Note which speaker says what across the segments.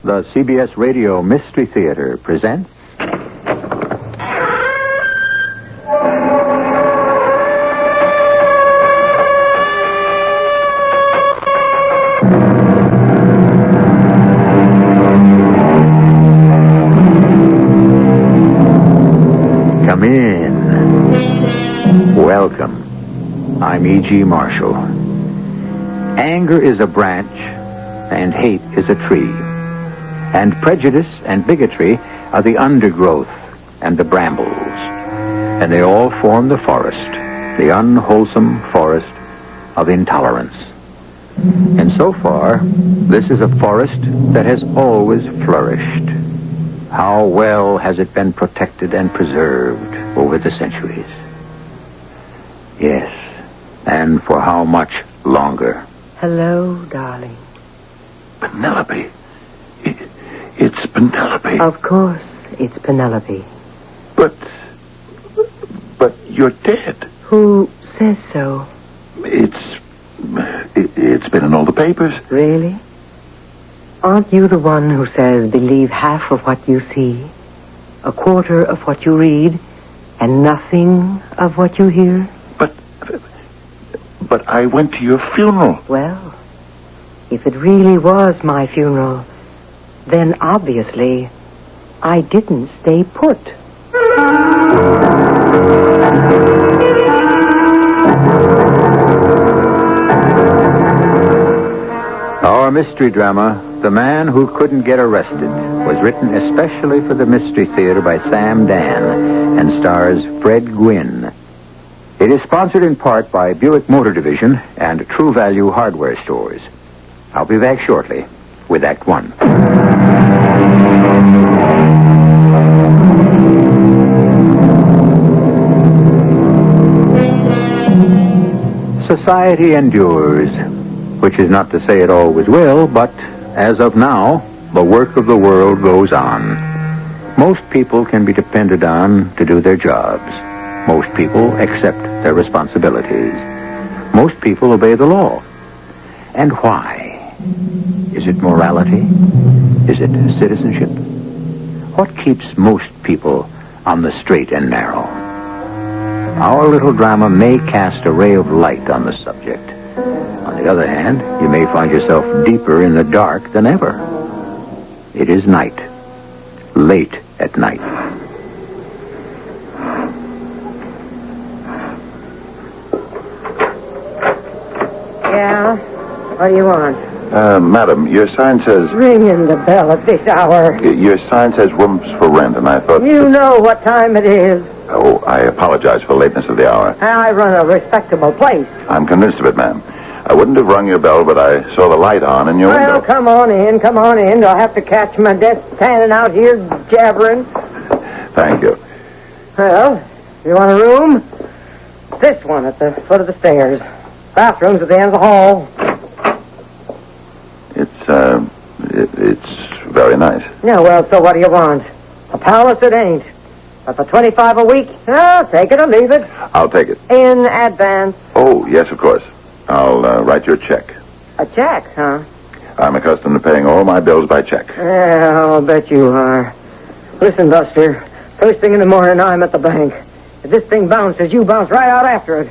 Speaker 1: The CBS Radio Mystery Theater presents... Come in. Welcome. I'm E.G. Marshall. Anger is a branch, and hate is a tree. And prejudice and bigotry are the undergrowth and the brambles. And they all form the forest, the unwholesome forest of intolerance. And so far, this is a forest that has always flourished. How well has it been protected and preserved over the centuries? Yes, and for how much longer?
Speaker 2: Hello, darling.
Speaker 3: Penelope. It's Penelope.
Speaker 2: Of course, it's Penelope.
Speaker 3: But you're dead.
Speaker 2: Who says so?
Speaker 3: It's been in all the papers.
Speaker 2: Really? Aren't you the one who says believe half of what you see, a quarter of what you read, and nothing of what you hear?
Speaker 3: But I went to your funeral.
Speaker 2: Well, if it really was my funeral, then obviously I didn't stay put.
Speaker 1: Our mystery drama, The Man Who Couldn't Get Arrested, was written especially for the Mystery Theater by Sam Dan and stars Fred Gwynne. It is sponsored in part by Buick Motor Division and True Value Hardware Stores. I'll be back shortly with Act One. Society endures, which is not to say it always will, but as of now, the work of the world goes on. Most people can be depended on to do their jobs. Most people accept their responsibilities. Most people obey the law. And why? Is it morality? Is it citizenship? What keeps most people on the straight and narrow? Our little drama may cast a ray of light on the subject. On the other hand, you may find yourself deeper in the dark than ever. It is night. Late at night.
Speaker 2: Yeah? What do you want?
Speaker 3: Madam, your sign says...
Speaker 2: Ringing the bell at this hour.
Speaker 3: Your sign says rooms for rent, and I thought...
Speaker 2: You know what time it is.
Speaker 3: Oh, I apologize for the lateness of the hour.
Speaker 2: I run a respectable place.
Speaker 3: I'm convinced of it, ma'am. I wouldn't have rung your bell, but I saw the light on in your window.
Speaker 2: Well, come on in. Do I have to catch my desk standing out here jabbering?
Speaker 3: Thank you.
Speaker 2: Well, you want a room? This one at the foot of the stairs. Bathroom's at the end of the hall.
Speaker 3: It's very nice.
Speaker 2: Yeah, well, so what do you want? A palace it ain't. But for $25 a week, take it or leave it.
Speaker 3: I'll take it.
Speaker 2: In advance.
Speaker 3: Oh, yes, of course. I'll write you a check.
Speaker 2: A check, huh?
Speaker 3: I'm accustomed to paying all my bills by check.
Speaker 2: Yeah, I'll bet you are. Listen, Buster, first thing in the morning, I'm at the bank. If this thing bounces, you bounce right out after it.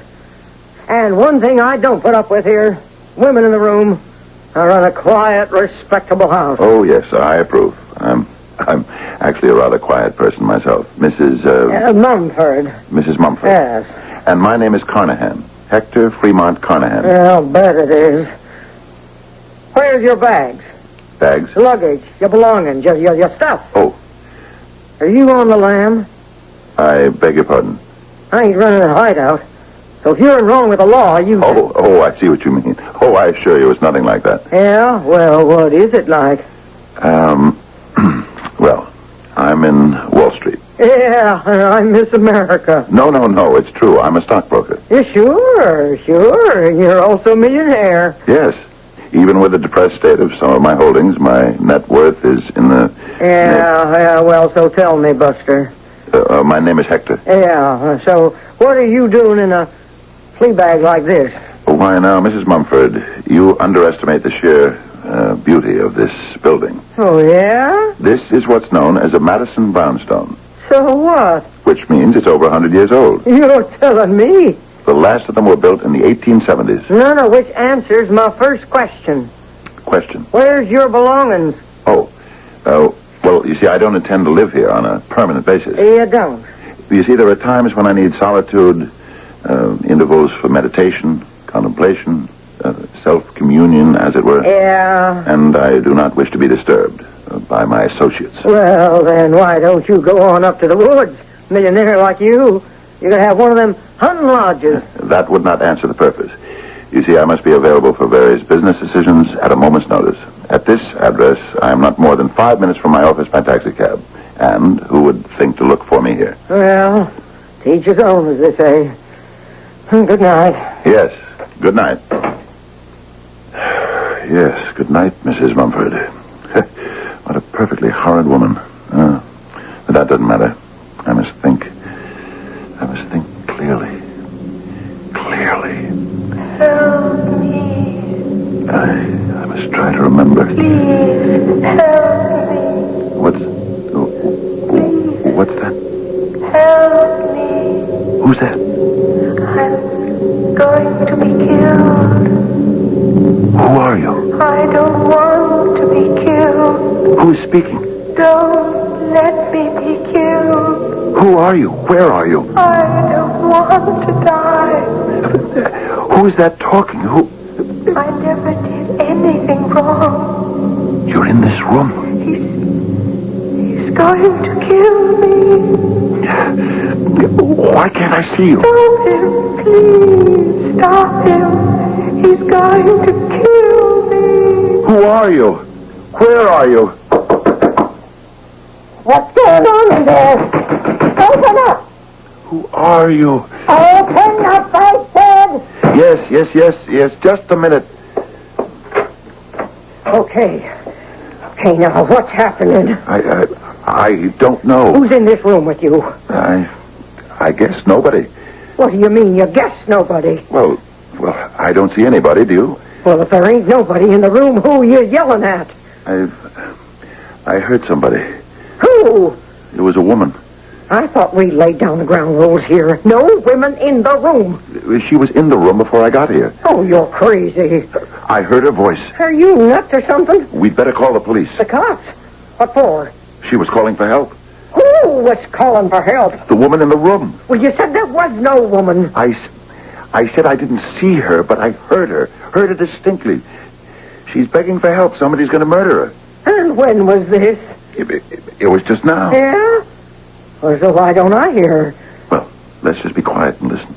Speaker 2: And one thing I don't put up with here, women in the room. I run a quiet, respectable house.
Speaker 3: Oh, yes, sir, I approve. I'm actually a rather quiet person myself. Mrs.
Speaker 2: Mumford.
Speaker 3: Mrs. Mumford.
Speaker 2: Yes.
Speaker 3: And my name is Carnahan. Hector Fremont Carnahan.
Speaker 2: I'll bet it is. Where's your bags?
Speaker 3: Bags?
Speaker 2: Luggage, your belongings, your stuff.
Speaker 3: Oh.
Speaker 2: Are you on the lam?
Speaker 3: I beg your pardon.
Speaker 2: I ain't running a hideout. So if you're in wrong with the law, you...
Speaker 3: Oh, I see what you mean. Oh, I assure you it's nothing like that.
Speaker 2: Yeah? Well, what is it like?
Speaker 3: Well, I'm in Wall Street.
Speaker 2: Yeah, I miss America.
Speaker 3: No, it's true. I'm a stockbroker.
Speaker 2: Yeah, sure. You're also a millionaire.
Speaker 3: Yes. Even with the depressed state of some of my holdings, my net worth is in the...
Speaker 2: Yeah, well, so tell me, Buster.
Speaker 3: My name is Hector.
Speaker 2: Yeah, so what are you doing in a flea bag like this?
Speaker 3: Why now, Mrs. Mumford, you underestimate the sheer beauty of this building.
Speaker 2: Oh, yeah?
Speaker 3: This is what's known as a Madison brownstone,
Speaker 2: So what?
Speaker 3: which means it's over 100 years old.
Speaker 2: You're telling me.
Speaker 3: The last of them were built in the 1870s.
Speaker 2: None of which answers my first question.
Speaker 3: Question.
Speaker 2: Where's your belongings?
Speaker 3: Oh, well, you see, I don't intend to live here on a permanent basis.
Speaker 2: You don't.
Speaker 3: You see, there are times when I need solitude, intervals for meditation, contemplation, self-communion, as it were.
Speaker 2: Yeah.
Speaker 3: And I do not wish to be disturbed by my associates.
Speaker 2: Well, then why don't you go on up to the woods? Millionaire like you. You could have one of them hunting lodges.
Speaker 3: That would not answer the purpose. You see, I must be available for various business decisions at a moment's notice. At this address, I am not more than 5 minutes from my office by taxicab. And who would think to look for me here?
Speaker 2: Well, to each his own, as they say. Good night.
Speaker 3: Yes, good night. Yes, good night, Mrs. Mumford. What a perfectly horrid woman. But that doesn't matter. I must think clearly.
Speaker 4: Help me.
Speaker 3: I must try to remember.
Speaker 4: Please help me.
Speaker 3: What's that?
Speaker 4: Help me.
Speaker 3: Who's that?
Speaker 4: I'm going to be killed.
Speaker 3: Who are you?
Speaker 4: I don't want to be killed.
Speaker 3: Who is speaking?
Speaker 4: Don't let me be killed.
Speaker 3: Who are you? Where are you?
Speaker 4: I don't want to die.
Speaker 3: Who is that talking? Who?
Speaker 4: I never did anything wrong.
Speaker 3: You're in this room.
Speaker 4: He's going to kill me.
Speaker 3: Why can't I see you?
Speaker 4: Stop him, please. Stop him. He's going to kill me.
Speaker 3: Who are you? Where are you?
Speaker 2: What's going on in there? Open up.
Speaker 3: Who are you?
Speaker 2: Open up, I said.
Speaker 3: Yes. Just a minute.
Speaker 2: Okay. Okay, now, what's happening?
Speaker 3: I don't know.
Speaker 2: Who's in this room with you?
Speaker 3: I guess nobody.
Speaker 2: What do you mean, you guess nobody?
Speaker 3: Well, I don't see anybody, do you?
Speaker 2: Well, if there ain't nobody in the room, who are you yelling at?
Speaker 3: I heard somebody.
Speaker 2: Who?
Speaker 3: It was a woman.
Speaker 2: I thought we laid down the ground rules here. No women in the room.
Speaker 3: She was in the room before I got here.
Speaker 2: Oh, you're crazy.
Speaker 3: I heard her voice.
Speaker 2: Are you nuts or something?
Speaker 3: We'd better call the police.
Speaker 2: The cops? What for?
Speaker 3: She was calling for help.
Speaker 2: Who was calling for help?
Speaker 3: The woman in the room.
Speaker 2: Well, you said there was no woman.
Speaker 3: I said I didn't see her, but I heard her. Heard her distinctly. She's begging for help. Somebody's going to murder her.
Speaker 2: And when was this?
Speaker 3: It was just now.
Speaker 2: Yeah? Well, so why don't I hear her?
Speaker 3: Well, let's just be quiet and listen.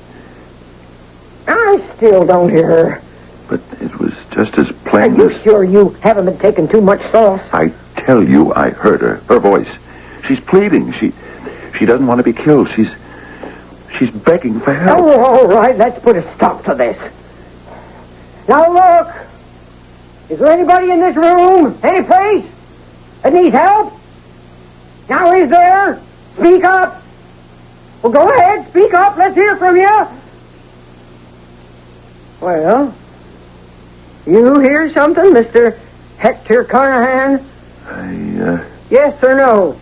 Speaker 2: I still don't hear her.
Speaker 3: But it was just as
Speaker 2: Are
Speaker 3: plain
Speaker 2: you
Speaker 3: as...
Speaker 2: sure you haven't been taking too much sauce?
Speaker 3: I tell you, I heard her. Her voice. She's pleading. She doesn't want to be killed. She's begging for help.
Speaker 2: Oh, all right. Let's put a stop to this. Now, look. Is there anybody in this room? Any place that needs help? Now, is there? Speak up. Well, go ahead. Speak up. Let's hear from you. Well, you hear something, Mr. Hector Carnahan? Yes or no?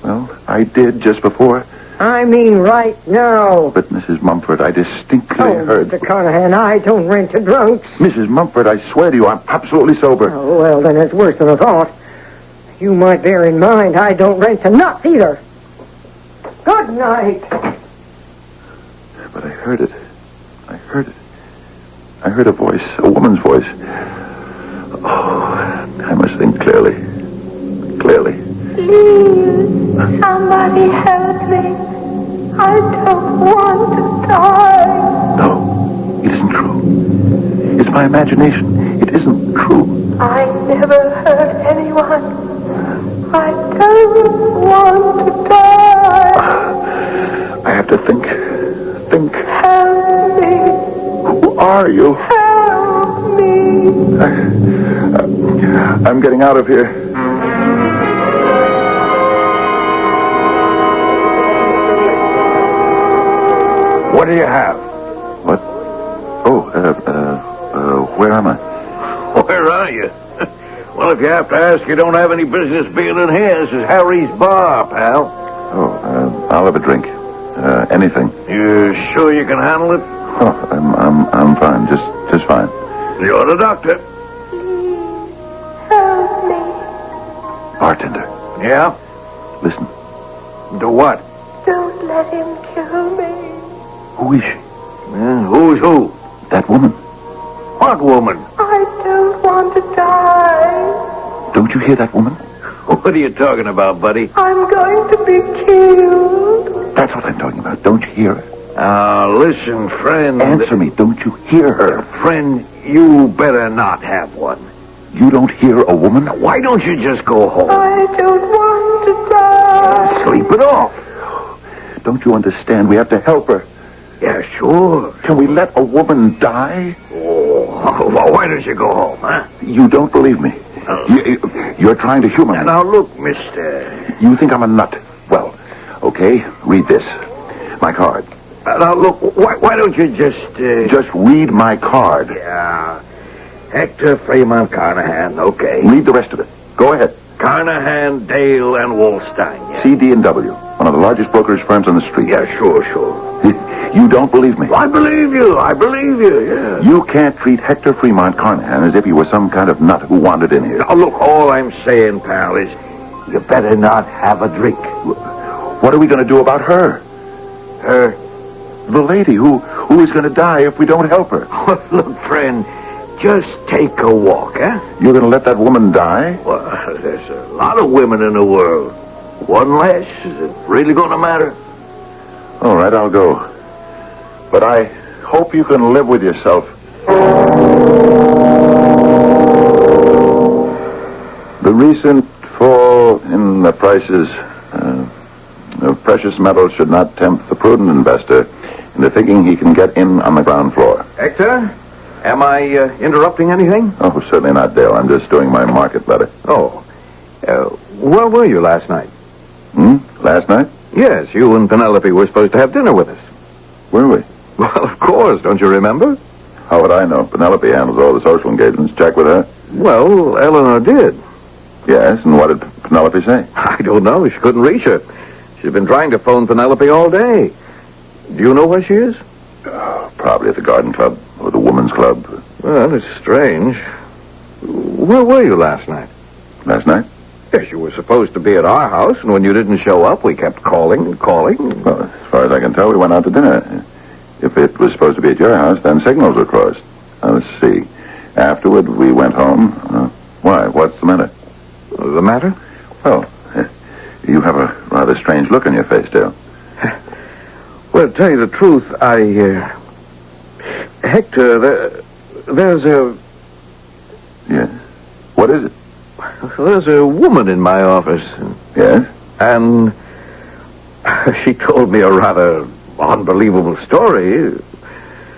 Speaker 3: Well, I did just before.
Speaker 2: I mean right now.
Speaker 3: But, Mrs. Mumford, I distinctly heard...
Speaker 2: Mr. Carnahan, I don't rent to drunks.
Speaker 3: Mrs. Mumford, I swear to you, I'm absolutely sober.
Speaker 2: Oh, well, then it's worse than I thought. You might bear in mind, I don't rent to nuts either. Good night.
Speaker 3: But I heard it. I heard a voice, a woman's voice. Oh, I must think clearly.
Speaker 4: Please, somebody help me. I don't want to die.
Speaker 3: No, it isn't true. It's my imagination. It isn't true.
Speaker 4: I never hurt anyone. I don't want to die.
Speaker 3: I have to think.
Speaker 4: Help me.
Speaker 3: Who are you?
Speaker 4: Help me.
Speaker 3: I'm getting out of here. What do you have? What? Oh, where am I?
Speaker 5: Where are you? Well, if you have to ask, you don't have any business being in here. This is Harry's bar, pal.
Speaker 3: Oh, I'll have a drink. Anything.
Speaker 5: You sure you can handle it?
Speaker 3: Oh, I'm fine. Just fine.
Speaker 5: You're the doctor.
Speaker 4: Help me.
Speaker 3: Bartender,
Speaker 5: Yeah?
Speaker 3: listen.
Speaker 5: Do what?
Speaker 4: Don't let him kill me.
Speaker 3: Who is she?
Speaker 5: Who's who?
Speaker 3: That woman.
Speaker 5: What woman?
Speaker 4: I don't want to die.
Speaker 3: Don't you hear that woman?
Speaker 5: What are you talking about, buddy?
Speaker 4: I'm going to be killed.
Speaker 3: That's what I'm talking about. Don't you hear her?
Speaker 5: Listen, friend.
Speaker 3: Answer me. Don't you hear her?
Speaker 5: Friend, you better not have one.
Speaker 3: You don't hear a woman?
Speaker 5: Why don't you just go home?
Speaker 4: I don't want to die.
Speaker 5: Sleep it off.
Speaker 3: Don't you understand? We have to help her.
Speaker 5: Yeah, sure.
Speaker 3: Can we let a woman die?
Speaker 5: Oh, well, why don't you go home, huh?
Speaker 3: You don't believe me. You're trying to humor me.
Speaker 5: Now, look, mister.
Speaker 3: You think I'm a nut. Well, okay, read this. My card.
Speaker 5: Now, look, why don't you just...
Speaker 3: Just read my card.
Speaker 5: Yeah. Hector Fremont Carnahan, okay.
Speaker 3: Read the rest of it. Go ahead.
Speaker 5: Carnahan, Dale, and Wolstein, yeah.
Speaker 3: CD&W, one of the largest brokerage firms on the street.
Speaker 5: Yeah, sure.
Speaker 3: You don't believe me.
Speaker 5: I believe you, yeah.
Speaker 3: You can't treat Hector Fremont Carnahan as if he was some kind of nut who wandered in here.
Speaker 5: Now, look, all I'm saying, pal, is you better not have a drink.
Speaker 3: What are we going to do about her?
Speaker 5: Her?
Speaker 3: The lady who is going to die if we don't help her.
Speaker 5: Look, friend, just take a walk, eh?
Speaker 3: You're going to let that woman die?
Speaker 5: Well, there's a lot of women in the world. One less, is it really going to matter?
Speaker 3: All right, I'll go. But I hope you can live with yourself. The recent fall in the prices of precious metals should not tempt the prudent investor into thinking he can get in on the ground floor.
Speaker 5: Hector, am I interrupting anything?
Speaker 3: Oh, certainly not, Dale. I'm just doing my market letter.
Speaker 5: Oh. Where were you last night?
Speaker 3: Last night?
Speaker 5: Yes, you and Penelope were supposed to have dinner with us.
Speaker 3: Were we?
Speaker 5: Well, of course. Don't you remember?
Speaker 3: How would I know? Penelope handles all the social engagements. Check with her.
Speaker 5: Well, Eleanor did.
Speaker 3: Yes, and what did Penelope say?
Speaker 5: I don't know. She couldn't reach her. She's been trying to phone Penelope all day. Do you know where she is?
Speaker 3: Probably at the garden club or the women's club.
Speaker 5: Well, it's strange. Where were you last night?
Speaker 3: Last night?
Speaker 5: Yes, you were supposed to be at our house, and when you didn't show up, we kept calling and calling.
Speaker 3: Well, as far as I can tell, we went out to dinner. If it was supposed to be at your house, then signals were crossed. Let's see. Afterward, we went home. Why? What's the matter?
Speaker 5: The matter?
Speaker 3: Well, you have a rather strange look on your face, Dale.
Speaker 5: Well, to tell you the truth, Hector, there's a...
Speaker 3: Yes? What is it?
Speaker 5: There's a woman in my office.
Speaker 3: Yes?
Speaker 5: And she told me a rather unbelievable story.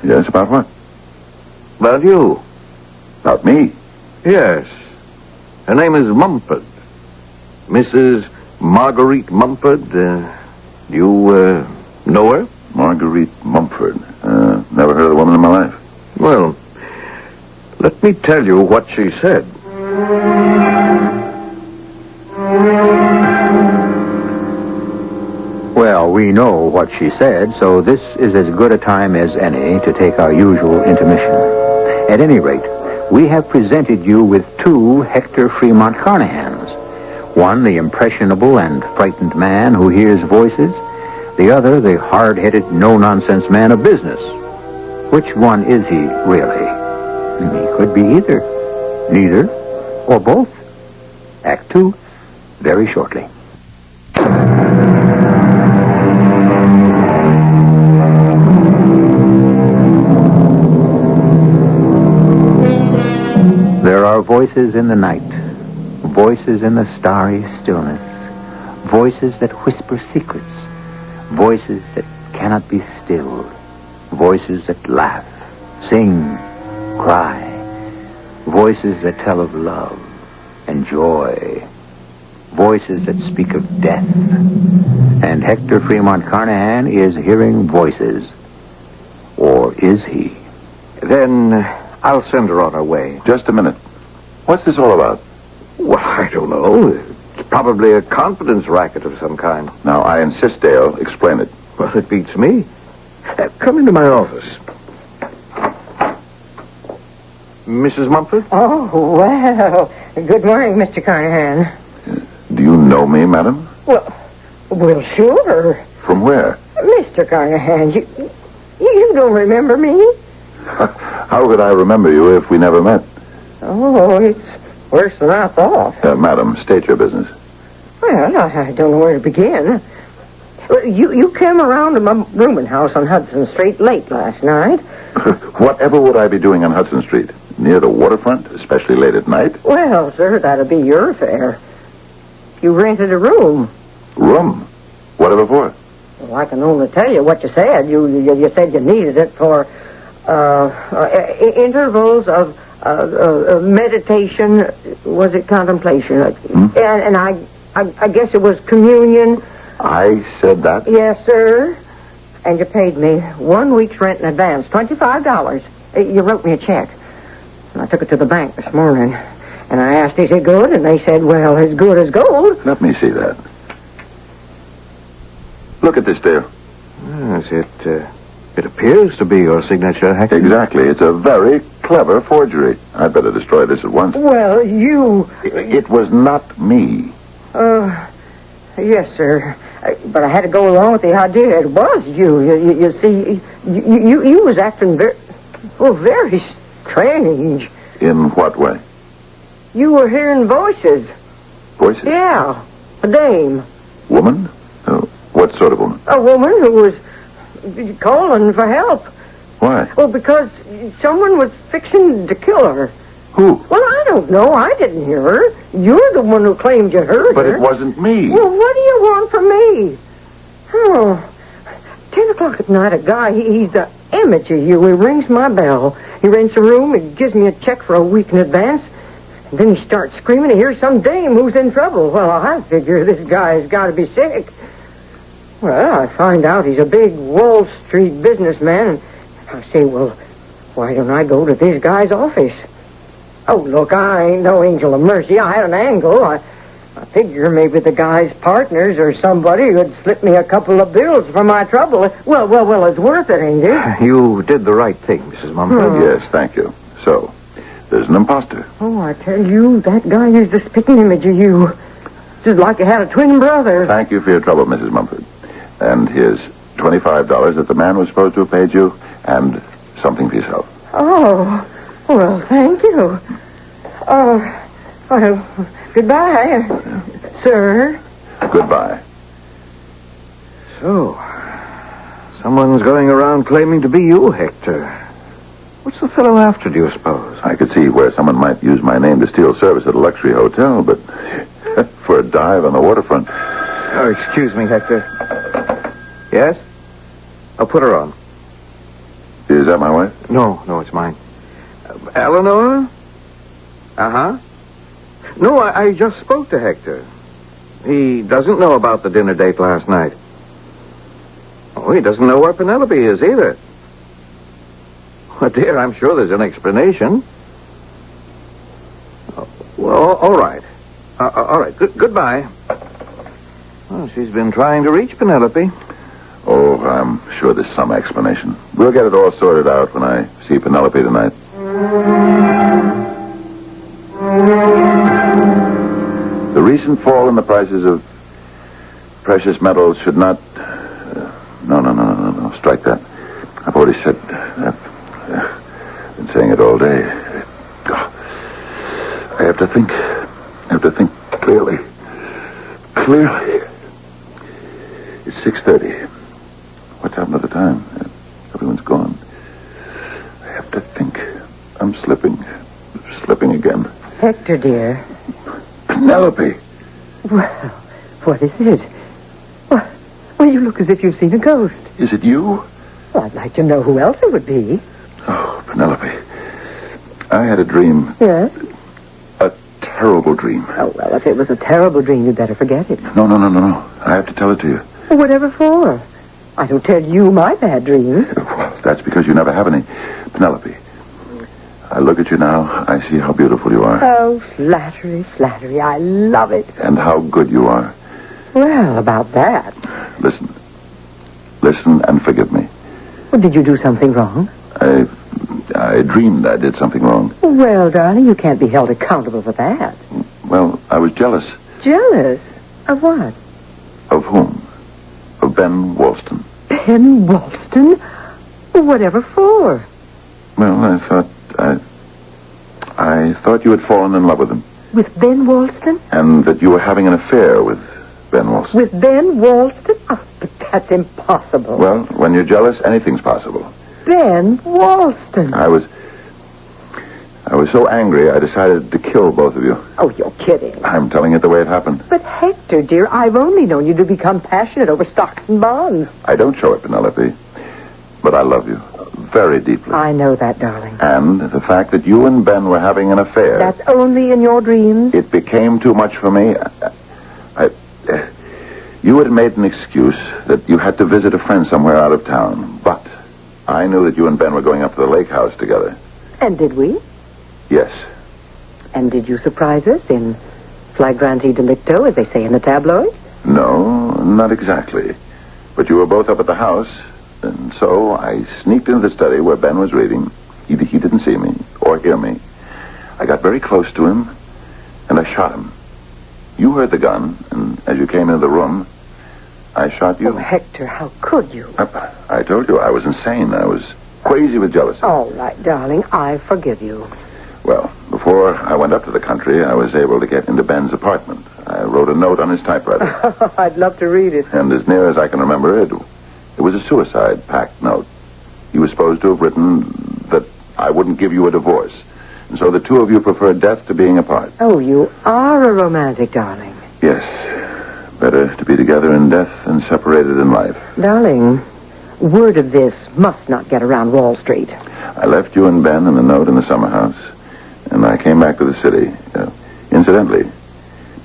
Speaker 3: Yes, about what?
Speaker 5: About you.
Speaker 3: About me?
Speaker 5: Yes. Her name is Mumford. Mrs. Marguerite Mumford. You know her?
Speaker 3: Marguerite Mumford. Never heard of the woman in my life.
Speaker 5: Well, let me tell you what she said.
Speaker 1: Well, we know what she said, so this is as good a time as any to take our usual intermission. At any rate, we have presented you with two Hector Fremont Carnahans. One, the impressionable and frightened man who hears voices. The other, the hard-headed, no-nonsense man of business. Which one is he, really? He could be either. Neither. Or both. Act 2, very shortly. There are voices in the night, voices in the starry stillness, voices that whisper secrets, voices that cannot be stilled, voices that laugh, sing, cry, voices that tell of love and joy, voices that speak of death. And Hector Fremont Carnahan is hearing voices. Or is he?
Speaker 5: Then I'll send her on her way.
Speaker 3: Just a minute. What's this all about?
Speaker 5: I don't know. It's probably a confidence racket of some kind.
Speaker 3: Now, I insist, Dale. Explain it.
Speaker 5: Well, it beats me. Come into my office. Mrs. Mumford?
Speaker 2: Oh, well, good morning, Mr. Carnahan.
Speaker 3: Do you know me, madam?
Speaker 2: Well, sure.
Speaker 3: From where?
Speaker 2: Mr. Carnahan, you don't remember me?
Speaker 3: How could I remember you if we never met?
Speaker 2: Oh, it's worse than I thought.
Speaker 3: Madam, state your business.
Speaker 2: Well, I don't know where to begin. You came around to my rooming house on Hudson Street late last night.
Speaker 3: Whatever would I be doing on Hudson Street? Near the waterfront, especially late at night?
Speaker 2: Well, sir, that'd be your affair. You rented a room.
Speaker 3: Room? Whatever for?
Speaker 2: Well, I can only tell you what you said. You said you needed it for intervals of meditation. Was it contemplation? And I guess it was communion.
Speaker 3: I said that?
Speaker 2: Yes, sir. And you paid me 1 week's rent in advance, $25. You wrote me a check. And I took it to the bank this morning. And I asked, is it good? And they said, well, as good as gold.
Speaker 3: Let me see that. Look at this, Dale.
Speaker 5: Yes, it appears to be your signature, Hector.
Speaker 3: Exactly. It's a very clever forgery. I'd better destroy this at once.
Speaker 2: Well,
Speaker 3: It was not me.
Speaker 2: Yes, sir. But I had to go along with the idea. It was you. You see, you was acting very strange.
Speaker 3: In what way?
Speaker 2: You were hearing voices.
Speaker 3: Voices?
Speaker 2: Yeah, a dame.
Speaker 3: Woman? What sort of woman?
Speaker 2: A woman who was calling for help.
Speaker 3: Why?
Speaker 2: Well, because someone was fixing to kill her.
Speaker 3: Who?
Speaker 2: Well, I don't know. I didn't hear her. You're the one who claimed you heard
Speaker 3: But
Speaker 2: her.
Speaker 3: it wasn't me.
Speaker 2: Well, what do you want from me? Oh, 10 o'clock at night, a guy, he's an amateur you. He rings my bell. He rents a room. He gives me a check for a week in advance. And then he starts screaming to hear some dame who's in trouble. Well, I figure this guy's got to be sick. Well, I find out he's a big Wall Street businessman. And I say, well, why don't I go to this guy's office? Oh, look, I ain't no angel of mercy. I had an angle. I figure maybe the guy's partners or somebody would slip me a couple of bills for my trouble. Well, it's worth it, ain't it?
Speaker 5: You did the right thing, Mrs. Mumford.
Speaker 3: Yes, thank you. So, there's an imposter.
Speaker 2: Oh, I tell you, that guy is the spitting image of you. Just like you had a twin brother.
Speaker 3: Thank you for your trouble, Mrs. Mumford. And here's $25 that the man was supposed to have paid you, and something for yourself.
Speaker 2: Oh, well, thank you. Oh, well, goodbye, sir.
Speaker 3: Goodbye.
Speaker 5: So, someone's going around claiming to be you, Hector. What's the fellow after, do you suppose?
Speaker 3: I could see where someone might use my name to steal service at a luxury hotel, but for a dive on the waterfront.
Speaker 5: Oh, excuse me, Hector. Yes? I'll put her on.
Speaker 3: Is that my wife?
Speaker 5: No, it's mine. Eleanor? Uh-huh. No, I just spoke to Hector. He doesn't know about the dinner date last night. Oh, he doesn't know where Penelope is either. Well, dear, I'm sure there's an explanation. Oh, well, all right. All right, goodbye. Well, she's been trying to reach Penelope.
Speaker 3: Oh, I'm sure there's some explanation. We'll get it all sorted out when I see Penelope tonight. The recent fall in the prices of precious metals should not... No. Strike that. I've already said that. Been saying it all day. I have to think. Clearly. It's 6:30. What's happened to the time? Everyone's gone. I have to think. I'm slipping again.
Speaker 2: Hector, dear.
Speaker 3: Penelope.
Speaker 2: Well, what is it? Well, you look as if you've seen a ghost.
Speaker 3: Is it you?
Speaker 2: Well, I'd like to know who else it would be.
Speaker 3: Oh, Penelope. I had a dream.
Speaker 2: Yes?
Speaker 3: A terrible dream.
Speaker 2: Oh, well, if it was a terrible dream, you'd better forget it.
Speaker 3: No. I have to tell it to you.
Speaker 2: Well, whatever for? I don't tell you my bad dreams.
Speaker 3: Well, that's because you never have any. Penelope, I look at you now, I see how beautiful you are.
Speaker 2: Oh, flattery, flattery. I love it.
Speaker 3: And how good you are.
Speaker 2: Well, about that.
Speaker 3: Listen. Listen and forgive me.
Speaker 2: Well, did you do something wrong?
Speaker 3: I dreamed I did something wrong.
Speaker 2: Well, darling, you can't be held accountable for that.
Speaker 3: Well, I was jealous.
Speaker 2: Jealous? Of what?
Speaker 3: Of whom? Of Ben Walston.
Speaker 2: Ben Walston? Whatever for?
Speaker 3: Well, I thought you had fallen in love with him.
Speaker 2: With Ben Walston?
Speaker 3: And that you were having an affair with Ben Walston.
Speaker 2: With Ben Walston? Oh, but that's impossible.
Speaker 3: Well, when you're jealous, anything's possible.
Speaker 2: Ben Walston.
Speaker 3: I was so angry, I decided to kill both of you.
Speaker 2: Oh, you're kidding.
Speaker 3: I'm telling it the way it happened.
Speaker 2: But Hector, dear, I've only known you to become passionate over stocks and bonds.
Speaker 3: I don't show it, Penelope. But I love you very deeply.
Speaker 2: I know that, darling.
Speaker 3: And the fact that you and Ben were having an affair...
Speaker 2: That's only in your dreams?
Speaker 3: It became too much for me. You had made an excuse that you had to visit a friend somewhere out of town. But I knew that you and Ben were going up to the lake house together.
Speaker 2: And did we?
Speaker 3: Yes.
Speaker 2: And did you surprise us in flagrante delicto, as they say in the tabloid?
Speaker 3: No, not exactly. But you were both up at the house, and so I sneaked into the study where Ben was reading. He didn't see me or hear me. I got very close to him, and I shot him. You heard the gun, and as you came into the room, I shot you.
Speaker 2: Oh, Hector, how could you?
Speaker 3: I told you I was insane. I was crazy with jealousy.
Speaker 2: All right, darling, I forgive you.
Speaker 3: Well, before I went up to the country, I was able to get into Ben's apartment. I wrote a note on his typewriter.
Speaker 2: I'd love to read it.
Speaker 3: And as near as I can remember it was a suicide pact note. He was supposed to have written that I wouldn't give you a divorce. And so the two of you preferred death to being apart.
Speaker 2: Oh, you are a romantic, darling.
Speaker 3: Yes. Better to be together in death than separated in life.
Speaker 2: Darling, word of this must not get around Wall Street.
Speaker 3: I left you and Ben and the note in the summer house, and I came back to the city. Incidentally,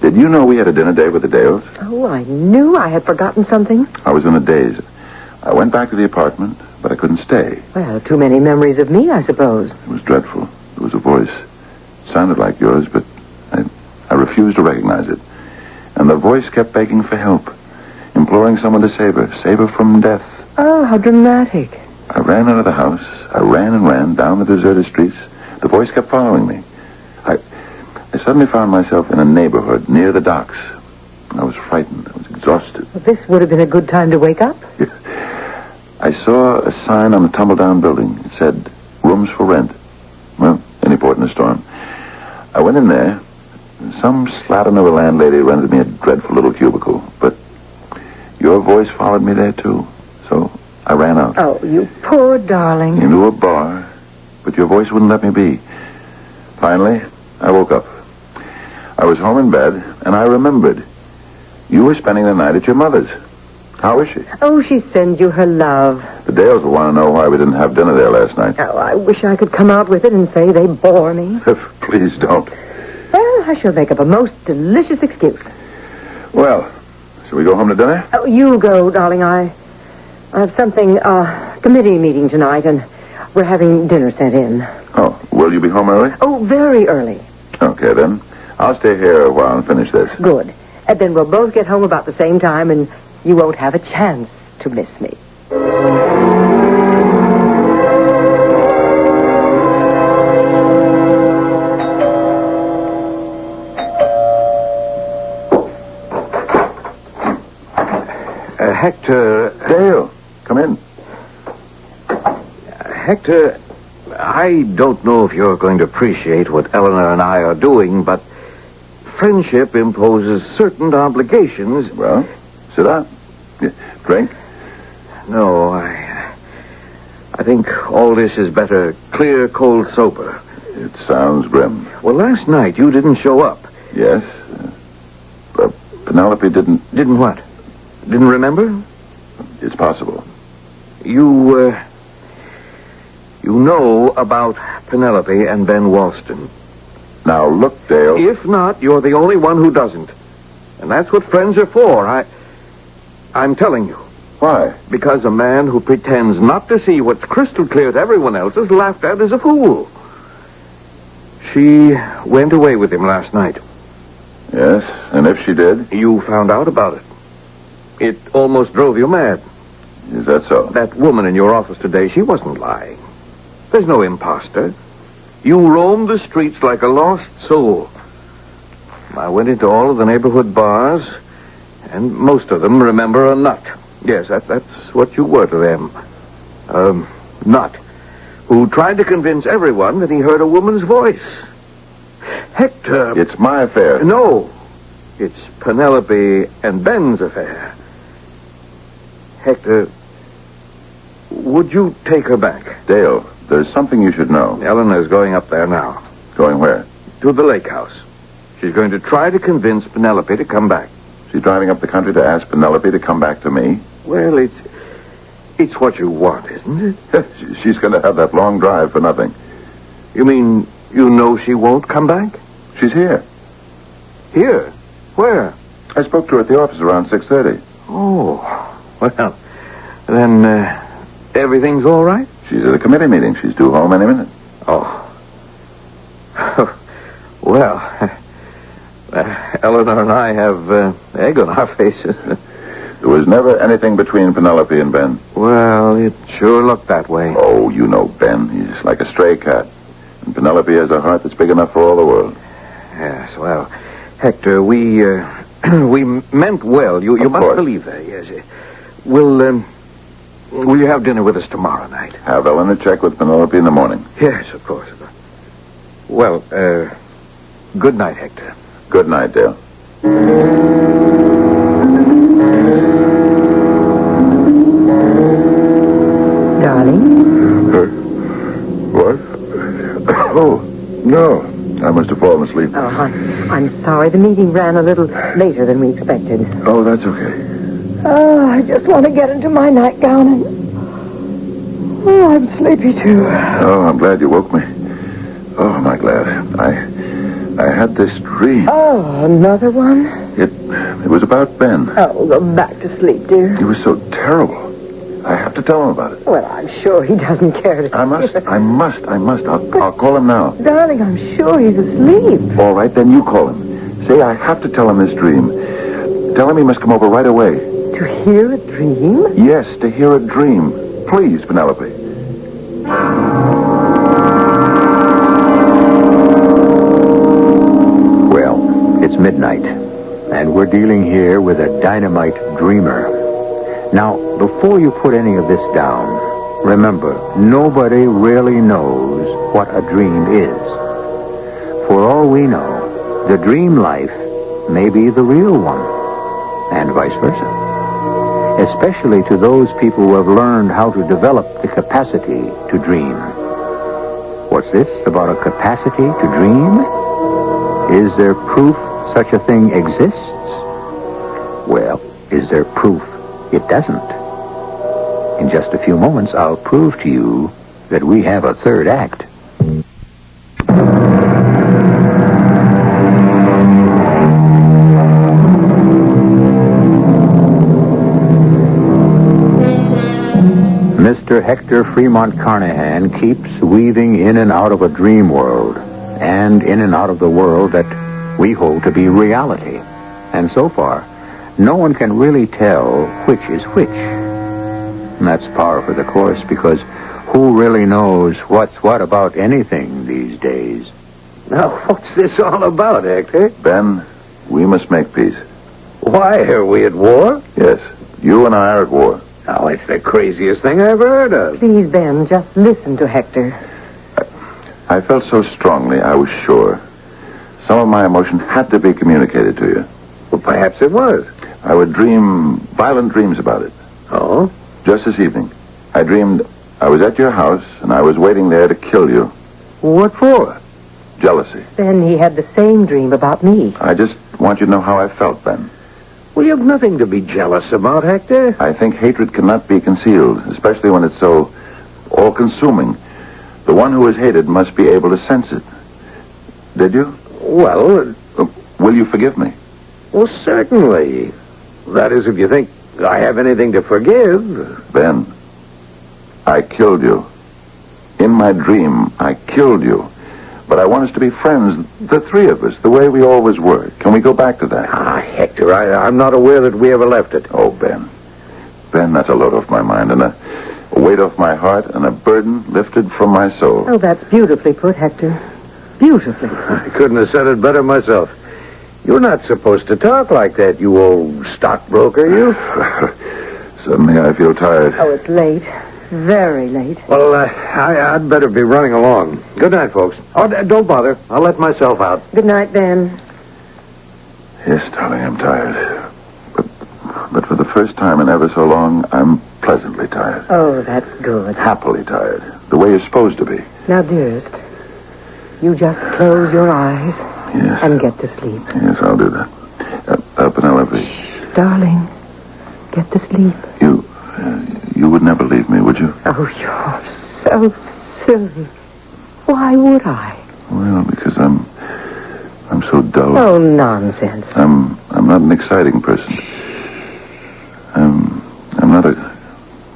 Speaker 3: did you know we had a dinner date with the Dales?
Speaker 2: Oh, I knew I had forgotten something.
Speaker 3: I was in a daze. I went back to the apartment, but I couldn't stay.
Speaker 2: Well, too many memories of me, I suppose.
Speaker 3: It was dreadful. There was a voice. It sounded like yours, but I refused to recognize it. And the voice kept begging for help, imploring someone to save her from death.
Speaker 2: Oh, how dramatic.
Speaker 3: I ran out of the house. I ran and ran down the deserted streets. The voice kept following me. I suddenly found myself in a neighborhood near the docks. I was frightened. I was exhausted.
Speaker 2: Well, this would have been a good time to wake up.
Speaker 3: I saw a sign on the tumble-down building. It said, rooms for rent. Well, any port in a storm. I went in there. Some slattern of a landlady rented me a dreadful little cubicle. But your voice followed me there, too. So I ran out.
Speaker 2: Oh, you poor darling.
Speaker 3: Into a bar. But your voice wouldn't let me be. Finally, I woke up. I was home in bed, and I remembered. You were spending the night at your mother's. How is she?
Speaker 2: Oh, she sends you her love.
Speaker 3: The Dales will want to know why we didn't have dinner there last night.
Speaker 2: Oh, I wish I could come out with it and say they bore me.
Speaker 3: Please don't.
Speaker 2: Well, I shall make up a most delicious excuse.
Speaker 3: Well, shall we go home to dinner?
Speaker 2: Oh, you go, darling. I have something, committee meeting tonight, and we're having dinner sent in.
Speaker 3: Oh, will you be home early?
Speaker 2: Oh, very early.
Speaker 3: Okay, then. I'll stay here a while and finish this.
Speaker 2: Good. And then we'll both get home about the same time, and you won't have a chance to miss me.
Speaker 5: Hector...
Speaker 3: Dale, come in.
Speaker 5: Hector, I don't know if you're going to appreciate what Eleanor and I are doing, but friendship imposes certain obligations.
Speaker 3: Well, sit down. Drink?
Speaker 5: No, I think all this is better clear, cold, sober.
Speaker 3: It sounds grim.
Speaker 5: Well, last night you didn't show up.
Speaker 3: Yes. Penelope didn't...
Speaker 5: Didn't what? Didn't remember?
Speaker 3: It's possible.
Speaker 5: You know about Penelope and Ben Walston.
Speaker 3: Now, look, Dale.
Speaker 5: If not, you're the only one who doesn't. And that's what friends are for. I'm telling you.
Speaker 3: Why?
Speaker 5: Because a man who pretends not to see what's crystal clear to everyone else is laughed at as a fool. She went away with him last night.
Speaker 3: Yes, and if she did?
Speaker 5: You found out about it. It almost drove you mad.
Speaker 3: Is that so?
Speaker 5: That woman in your office today, she wasn't lying. There's no imposter. You roamed the streets like a lost soul. I went into all of the neighborhood bars, and most of them remember a nut. Yes, that's what you were to them. A nut who tried to convince everyone that he heard a woman's voice. Hector...
Speaker 3: It's my affair.
Speaker 5: No, it's Penelope and Ben's affair. Hector, would you take her back?
Speaker 3: Dale, there's something you should know.
Speaker 5: Eleanor's going up there now.
Speaker 3: Going where?
Speaker 5: To the lake house. She's going to try to convince Penelope to come back.
Speaker 3: She's driving up the country to ask Penelope to come back to me?
Speaker 5: Well, it's what you want, isn't it?
Speaker 3: She's going to have that long drive for nothing.
Speaker 5: You mean you know she won't come back?
Speaker 3: She's here.
Speaker 5: Here? Where?
Speaker 3: I spoke to her at the office around 6:30.
Speaker 5: Oh, well, then everything's all right?
Speaker 3: She's at a committee meeting. She's due home any minute.
Speaker 5: Oh. Well, Eleanor and I have egg on our faces.
Speaker 3: There was never anything between Penelope and Ben.
Speaker 5: Well, it sure looked that way.
Speaker 3: Oh, you know Ben. He's like a stray cat. And Penelope has a heart that's big enough for all the world.
Speaker 5: Yes, well, Hector, we meant well. You
Speaker 3: Of
Speaker 5: must
Speaker 3: course.
Speaker 5: believe that, yes. Will you have dinner with us tomorrow night?
Speaker 3: Have Eleanor check with Penelope in the morning.
Speaker 5: Yes, of course. Well, good night, Hector.
Speaker 3: Good night, Dale.
Speaker 2: Darling?
Speaker 3: What? Oh, no. I must have fallen asleep.
Speaker 2: Oh, I'm sorry. The meeting ran a little later than we expected.
Speaker 3: Oh, that's okay.
Speaker 2: Oh, I just want to get into my nightgown and... Oh, I'm sleepy, too.
Speaker 3: Oh, I'm glad you woke me. Oh, am I glad. I had this dream.
Speaker 2: Oh, another one?
Speaker 3: It was about Ben.
Speaker 2: Oh, go back to sleep, dear.
Speaker 3: He was so terrible. I have to tell him about it.
Speaker 2: Well, I'm sure he doesn't care to...
Speaker 3: I must. I'll call him now.
Speaker 2: Darling, I'm sure he's asleep.
Speaker 3: All right, then you call him. Say I have to tell him this dream. Tell him he must come over right away.
Speaker 2: To hear a dream?
Speaker 3: Yes, to hear a dream. Please, Penelope.
Speaker 1: Well, it's midnight, and we're dealing here with a dynamite dreamer. Now, before you put any of this down, remember, nobody really knows what a dream is. For all we know, the dream life may be the real one, and vice versa. Especially to those people who have learned how to develop the capacity to dream. What's this about a capacity to dream? Is there proof such a thing exists? Well, is there proof it doesn't? In just a few moments, I'll prove to you that we have a third act. Mr. Hector Fremont Carnahan keeps weaving in and out of a dream world, and in and out of the world that we hold to be reality. And so far, no one can really tell which is which. And that's par for the course, because who really knows what's what about anything these days?
Speaker 5: Now, what's this all about, Hector?
Speaker 3: Ben, we must make peace.
Speaker 5: Why, are we at war?
Speaker 3: Yes, you and I are at war.
Speaker 5: Oh, it's the craziest thing I ever heard of.
Speaker 2: Please, Ben, just listen to Hector.
Speaker 3: I felt so strongly, I was sure. Some of my emotion had to be communicated to you.
Speaker 5: Well, perhaps it was.
Speaker 3: I would dream violent dreams about it.
Speaker 5: Oh?
Speaker 3: Just this evening, I dreamed I was at your house and I was waiting there to kill you.
Speaker 5: What for?
Speaker 3: Jealousy.
Speaker 2: Then he had the same dream about me.
Speaker 3: I just want you to know how I felt, Ben.
Speaker 5: Well, you've nothing to be jealous about, Hector.
Speaker 3: I think hatred cannot be concealed, especially when it's so all-consuming. The one who is hated must be able to sense it. Did you?
Speaker 5: Well,
Speaker 3: Will you forgive me?
Speaker 5: well, certainly. That is, if you think I have anything to forgive.
Speaker 3: Ben, I killed you. In my dream, I killed you. But I want us to be friends, the three of us, the way we always were. Can we go back to that?
Speaker 5: Hector, I'm not aware that we ever left it.
Speaker 3: Oh, Ben. Ben, that's a load off my mind and a weight off my heart and a burden lifted from my soul.
Speaker 2: Oh, that's beautifully put, Hector. Beautifully.
Speaker 5: I couldn't have said it better myself. You're not supposed to talk like that, you old stockbroker, you.
Speaker 3: Suddenly I feel tired.
Speaker 2: Oh, it's late. Very late.
Speaker 5: Well, I'd better be running along. Good night, folks. Oh, don't bother. I'll let myself out.
Speaker 2: Good night, Ben.
Speaker 3: Yes, darling, I'm tired. But for the first time in ever so long, I'm pleasantly tired.
Speaker 2: Oh, that's good.
Speaker 3: Happily tired. The way you're supposed to be.
Speaker 2: Now, dearest, you just close your eyes
Speaker 3: Yes.
Speaker 2: and get to sleep.
Speaker 3: Yes, I'll do that. Penelope.
Speaker 2: Darling, get to sleep.
Speaker 3: You would never leave me, would you?
Speaker 2: Oh, you're so silly. Why would I?
Speaker 3: Well, because I'm so dull.
Speaker 2: Oh, nonsense.
Speaker 3: I'm not an exciting person. I'm not a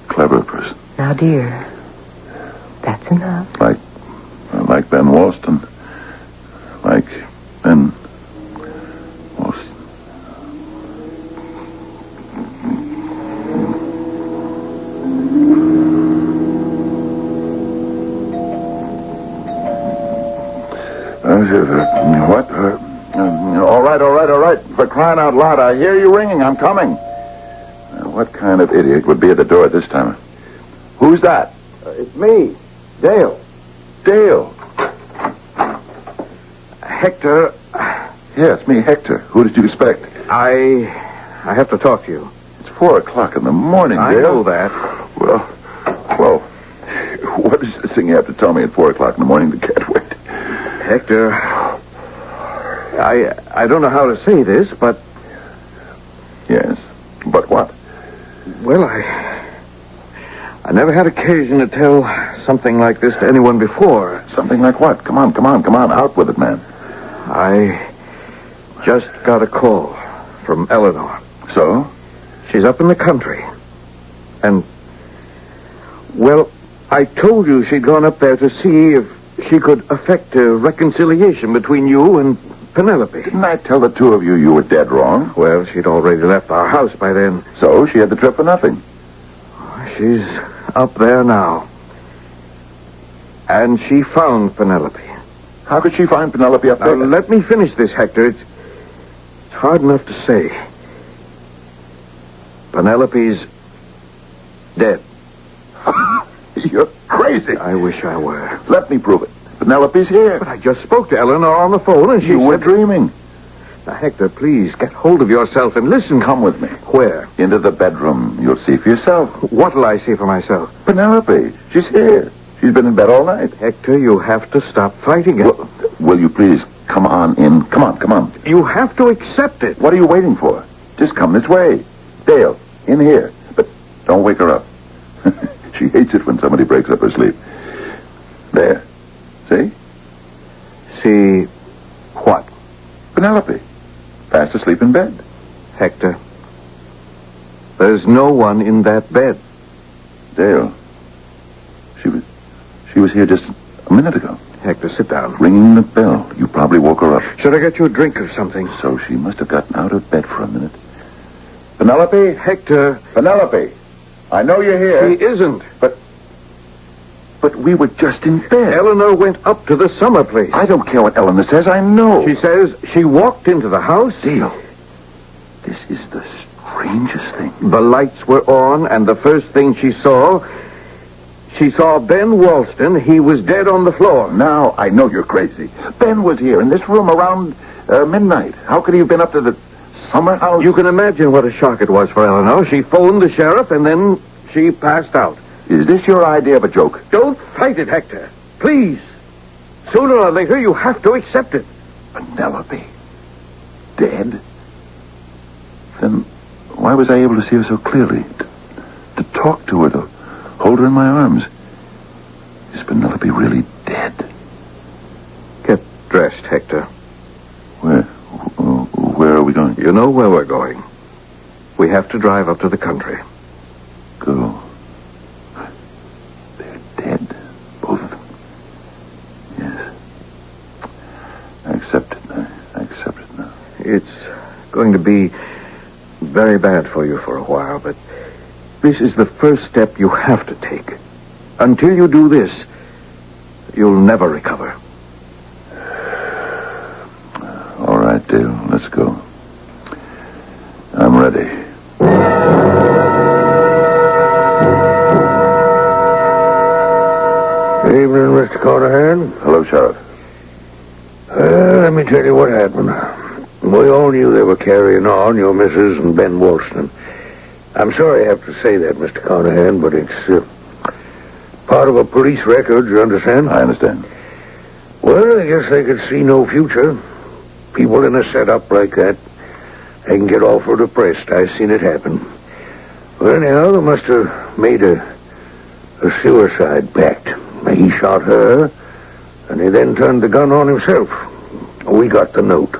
Speaker 3: clever person.
Speaker 2: Now, dear, that's enough.
Speaker 3: Like Ben Walston. Like Ben Walston. What? All right. For crying out loud, I hear you ringing. I'm coming. What kind of idiot would be at the door at this time? Who's that?
Speaker 5: It's me, Dale.
Speaker 3: Dale.
Speaker 5: Hector,
Speaker 3: Yes, me, Hector. Who did you expect?
Speaker 5: I have to talk to you.
Speaker 3: It's 4:00 in the morning,
Speaker 5: I
Speaker 3: Dale.
Speaker 5: know that.
Speaker 3: Well, what is this thing you have to tell me at 4:00 in the morning that can't wait?
Speaker 5: Hector, I don't know how to say this, but...
Speaker 3: Yes, but what?
Speaker 5: Well, I never had occasion to tell something like this to anyone before.
Speaker 3: Something like what? Come on, out with it, man.
Speaker 5: I just got a call from Eleanor.
Speaker 3: So?
Speaker 5: She's up in the country. And, well, I told you she'd gone up there to see if she could effect a reconciliation between you and Penelope.
Speaker 3: Didn't I tell the two of you were dead wrong?
Speaker 5: Well, she'd already left our house by then.
Speaker 3: So she had the trip for nothing.
Speaker 5: She's up there now. And she found Penelope.
Speaker 3: How could she find Penelope up there?
Speaker 5: Now, let me finish this, Hector. It's hard enough to say. Penelope's dead.
Speaker 3: You're crazy.
Speaker 5: I wish I were.
Speaker 3: Let me prove it. Penelope's here.
Speaker 5: But I just spoke to Eleanor on the phone, and she
Speaker 3: You were
Speaker 5: said...
Speaker 3: dreaming.
Speaker 5: Now, Hector, please, get hold of yourself and listen.
Speaker 3: Come with me.
Speaker 5: Where?
Speaker 3: Into the bedroom. You'll see for yourself.
Speaker 5: What'll I see for myself?
Speaker 3: Penelope. She's here. She's been in bed all night.
Speaker 5: Hector, you have to stop fighting it.
Speaker 3: Will you please come on in? Come on.
Speaker 5: You have to accept it.
Speaker 3: What are you waiting for? Just come this way. Dale, in here. But don't wake her up. She hates it when somebody breaks up her sleep. There. See?
Speaker 5: See what?
Speaker 3: Penelope. Fast asleep in bed.
Speaker 5: Hector, there's no one in that bed.
Speaker 3: Dale. She was here just a minute ago.
Speaker 5: Hector, sit down.
Speaker 3: Ringing the bell. You probably woke her up.
Speaker 5: Should I get you a drink or something?
Speaker 3: So she must have gotten out of bed for a minute. Penelope?
Speaker 5: Hector.
Speaker 3: Penelope. I know you're here.
Speaker 5: He isn't.
Speaker 3: But we were just in bed.
Speaker 5: Eleanor went up to the summer place.
Speaker 3: I don't care what Eleanor says. I know.
Speaker 5: She says she walked into the house.
Speaker 3: Dale, this is the strangest thing.
Speaker 5: The lights were on, and the first thing she saw Ben Walston. He was dead on the floor.
Speaker 3: Now I know you're crazy. Ben was here in this room around midnight. How could he have been up to the summer house?
Speaker 5: You can imagine what a shock it was for Eleanor. She phoned the sheriff, and then she passed out.
Speaker 3: Is this your idea of a joke?
Speaker 5: Don't fight it, Hector. Please. Sooner or later, you have to accept it.
Speaker 3: Penelope. Dead? Then why was I able to see her so clearly? To talk to her, to hold her in my arms. Is Penelope really dead?
Speaker 5: Get dressed, Hector.
Speaker 3: Where are we going?
Speaker 5: You know where we're going. We have to drive up to the country.
Speaker 3: Go. They're dead. Both of them. Yes.
Speaker 5: going to be very bad for you for a while, but this is the first step you have to take. Until you do this, you'll never recover.
Speaker 3: All right, Dale, let's go. I'm ready.
Speaker 6: Good evening, Mr. Carnahan.
Speaker 3: Hello, Sheriff.
Speaker 6: Let me tell you what happened. We all knew they were carrying on, your missus and Ben Wollstone. I'm sorry I have to say that, Mr. Carnahan, but it's part of a police record, you understand?
Speaker 3: I understand.
Speaker 6: Well, I guess they could see no future. People in a setup like that, they can get awful depressed. I've seen it happen. Well, anyhow, they must have made a suicide pact. He shot her, and he then turned the gun on himself. We got the note.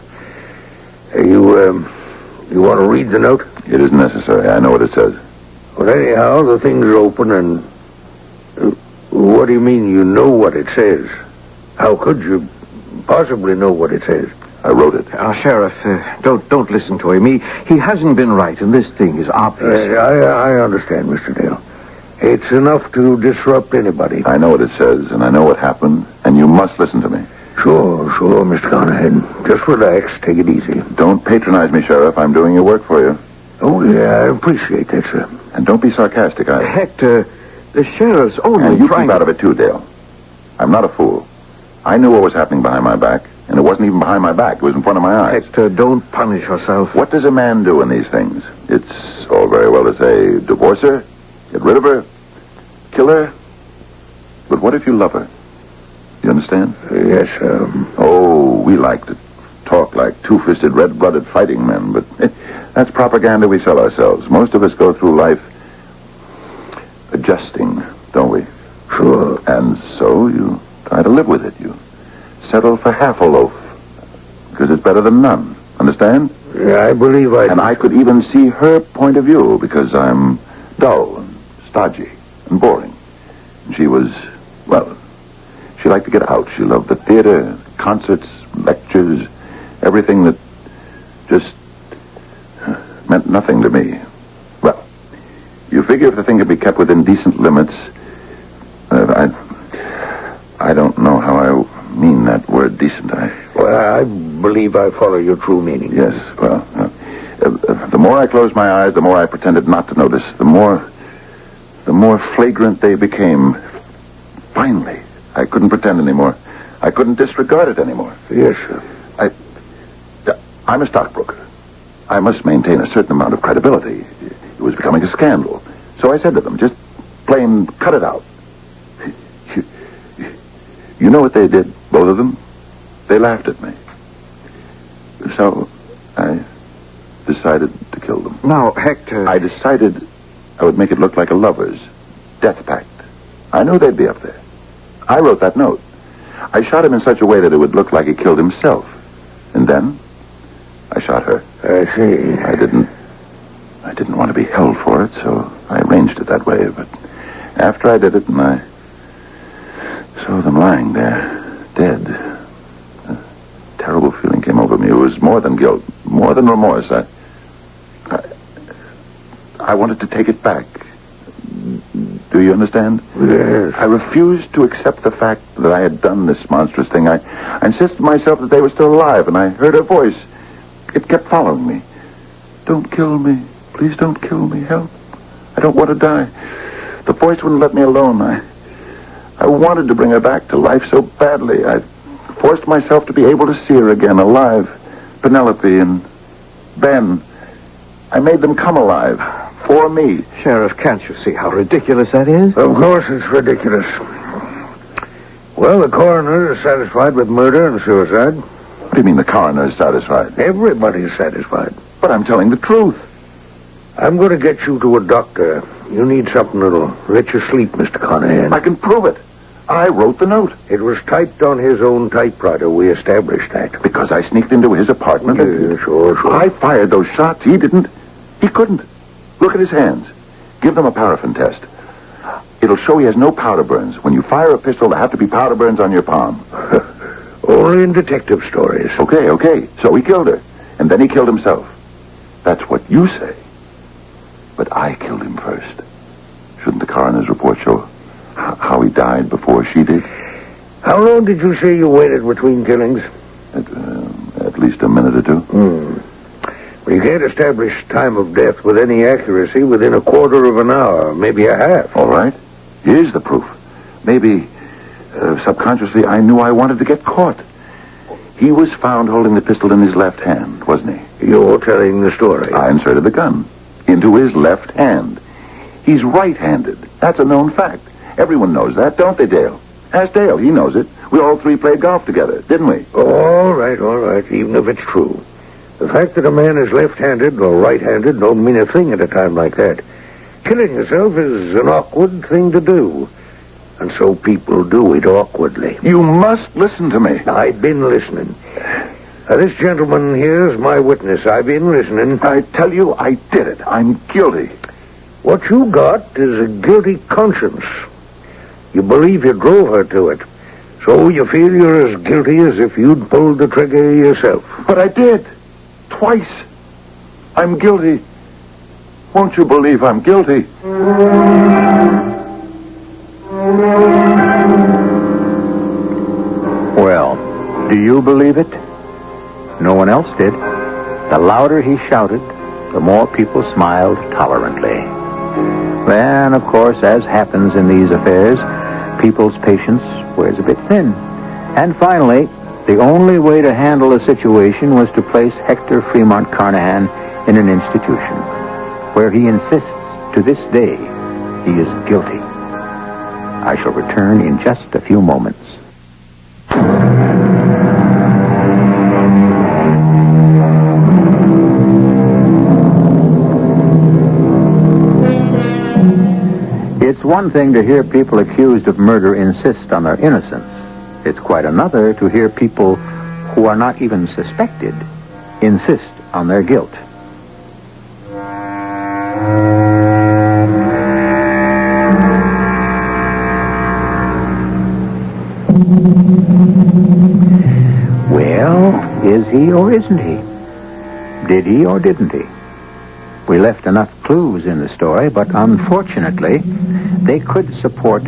Speaker 6: You want to read the note?
Speaker 3: It isn't necessary. I know what it says.
Speaker 6: Well, anyhow, the thing's open, and... what do you mean you know what it says? How could you possibly know what it says?
Speaker 3: I wrote it.
Speaker 5: Sheriff, don't listen to him. He hasn't been right, and this thing is obvious.
Speaker 6: I understand, Mr. Dale. It's enough to disrupt anybody.
Speaker 3: I know what it says, and I know what happened, and you must listen to me.
Speaker 6: Sure, Mr. Carnahan. Just relax. Take it easy.
Speaker 3: Don't patronize me, Sheriff. I'm doing your work for you.
Speaker 6: Oh, yeah, I appreciate that, sir.
Speaker 3: And don't be sarcastic,
Speaker 5: Hector, the sheriff's only
Speaker 3: And you
Speaker 5: trying...
Speaker 3: keep out of it, too, Dale. I'm not a fool. I knew what was happening behind my back, and it wasn't even behind my back. It was in front of my eyes.
Speaker 5: Hector, don't punish yourself.
Speaker 3: What does a man do in these things? It's all very well to say, divorce her, get rid of her, kill her. But what if you love her? You understand?
Speaker 6: Yes,
Speaker 3: Oh, we like to talk like two-fisted, red-blooded fighting men, but that's propaganda we sell ourselves. Most of us go through life adjusting, don't we?
Speaker 6: Sure.
Speaker 3: And so you try to live with it. You settle for half a loaf, because it's better than none. Understand?
Speaker 6: Yeah, I believe I...
Speaker 3: And I could even see her point of view, because I'm dull and stodgy and boring. And she was, well, she liked to get out. She loved the theater, concerts, lectures, everything that just meant nothing to me. Well, you figure if the thing could be kept within decent limits, I don't know how I mean that word decent.
Speaker 6: Well, I believe I follow your true meaning.
Speaker 3: Yes, well, the more I closed my eyes, the more I pretended not to notice, the more flagrant they became. Finally, I couldn't pretend anymore. I couldn't disregard it anymore.
Speaker 6: Yes, sir.
Speaker 3: I'm a stockbroker. I must maintain a certain amount of credibility. It was becoming a scandal. So I said to them, just plain cut it out. You know what they did, both of them? They laughed at me. So I decided to kill them.
Speaker 5: Now, Hector...
Speaker 3: I decided I would make it look like a lover's death pact. I knew they'd be up there. I wrote that note. I shot him in such a way that it would look like he killed himself. And then I shot her.
Speaker 6: I see.
Speaker 3: I didn't want to be held for it, so I arranged it that way. But after I did it and I saw them lying there, dead, a terrible feeling came over me. It was more than guilt, more than remorse. I wanted to take it back. Do you understand?
Speaker 6: Yes.
Speaker 3: I refused to accept the fact that I had done this monstrous thing. I insisted to myself that they were still alive, and I heard her voice. It kept following me. Don't kill me. Please don't kill me. Help. I don't want to die. The voice wouldn't let me alone. I wanted to bring her back to life so badly. I forced myself to be able to see her again, alive. Penelope and Ben. I made them come alive. For me.
Speaker 5: Sheriff, can't you see how ridiculous that is?
Speaker 6: Of course it's ridiculous. Well, the coroner is satisfied with murder and suicide.
Speaker 3: What do you mean the coroner is satisfied?
Speaker 6: Everybody's satisfied.
Speaker 3: But I'm telling the truth.
Speaker 6: I'm going to get you to a doctor. You need something that'll let you sleep, Mr. Carnahan.
Speaker 3: I can prove it. I wrote the note.
Speaker 6: It was typed on his own typewriter. We established that.
Speaker 3: Because I sneaked into his apartment.
Speaker 6: Yeah, sure.
Speaker 3: I fired those shots. He didn't. He couldn't. Look at his hands. Give them a paraffin test. It'll show he has no powder burns. When you fire a pistol, there have to be powder burns on your palm.
Speaker 6: Only in detective stories.
Speaker 3: Okay. So he killed her. And then he killed himself. That's what you say. But I killed him first. Shouldn't the coroner's report show how he died before she did?
Speaker 6: How long did you say you waited between killings?
Speaker 3: At least a minute or two.
Speaker 6: Well, you can't establish time of death with any accuracy within a quarter of an hour, maybe a half.
Speaker 3: All right. Here's the proof. Maybe subconsciously I knew I wanted to get caught. He was found holding the pistol in his left hand, wasn't he?
Speaker 6: You're telling the story.
Speaker 3: I inserted the gun into his left hand. He's right-handed. That's a known fact. Everyone knows that, don't they, Dale? Ask Dale. He knows it. We all three played golf together, didn't we?
Speaker 6: All right, even if it's true. The fact that a man is left-handed or right-handed don't mean a thing at a time like that. Killing yourself is an awkward thing to do. And so people do it awkwardly.
Speaker 3: You must listen to me.
Speaker 6: I've been listening. This gentleman here's my witness. I've been listening.
Speaker 3: I tell you, I did it. I'm guilty.
Speaker 6: What you got is a guilty conscience. You believe you drove her to it. So you feel you're as guilty as if you'd pulled the trigger yourself.
Speaker 3: But I did. Twice. I'm guilty. Won't you believe I'm guilty?
Speaker 1: Well, do you believe it? No one else did. The louder he shouted, the more people smiled tolerantly. Then, of course, as happens in these affairs, people's patience wears a bit thin. And finally, the only way to handle the situation was to place Hector Fremont Carnahan in an institution, where he insists to this day he is guilty. I shall return in just a few moments. It's one thing to hear people accused of murder insist on their innocence. It's quite another to hear people who are not even suspected insist on their guilt. Well, is he or isn't he? Did he or didn't he? We left enough clues in the story, but unfortunately, they could support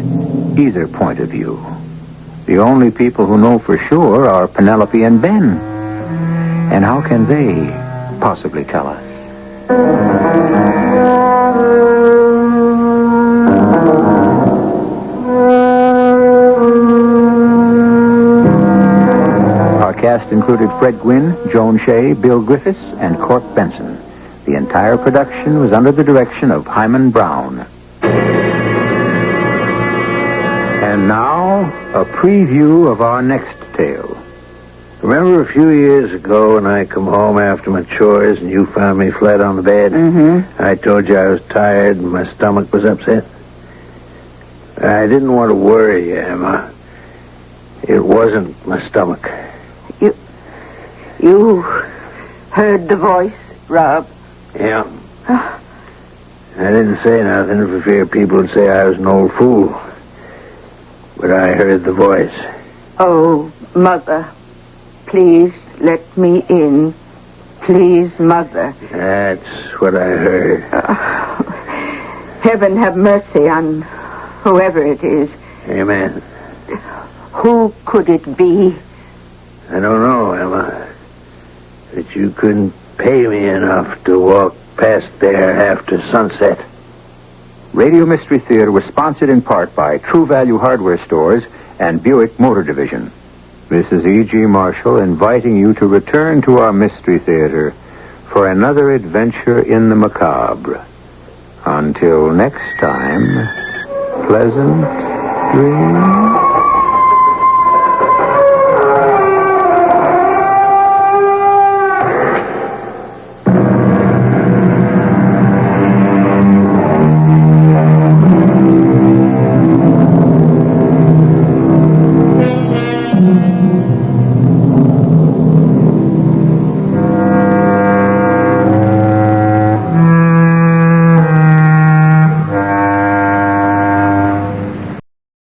Speaker 1: either point of view. The only people who know for sure are Penelope and Ben. And how can they possibly tell us? Our cast included Fred Gwynn, Joan Shea, Bill Griffiths, and Corp Benson. The entire production was under the direction of Hyman Brown. And now, a preview of our next tale.
Speaker 6: Remember a few years ago when I come home after my chores and you found me flat on the bed?
Speaker 2: Mm-hmm.
Speaker 6: I told you I was tired and my stomach was upset. I didn't want to worry you, Emma. It wasn't my stomach.
Speaker 7: You heard the voice, Rob?
Speaker 6: Yeah. I didn't say nothing for fear people would say I was an old fool. But I heard the voice.
Speaker 7: Oh, Mother, please let me in. Please, Mother.
Speaker 6: That's what I heard.
Speaker 7: Heaven have mercy on whoever it is.
Speaker 6: Amen.
Speaker 7: Who could it be?
Speaker 6: I don't know, Emma. But you couldn't pay me enough to walk past there after sunset.
Speaker 1: Radio Mystery Theater was sponsored in part by True Value Hardware Stores and Buick Motor Division. This is E.G. Marshall inviting you to return to our Mystery Theater for another adventure in the macabre. Until next time, pleasant dreams.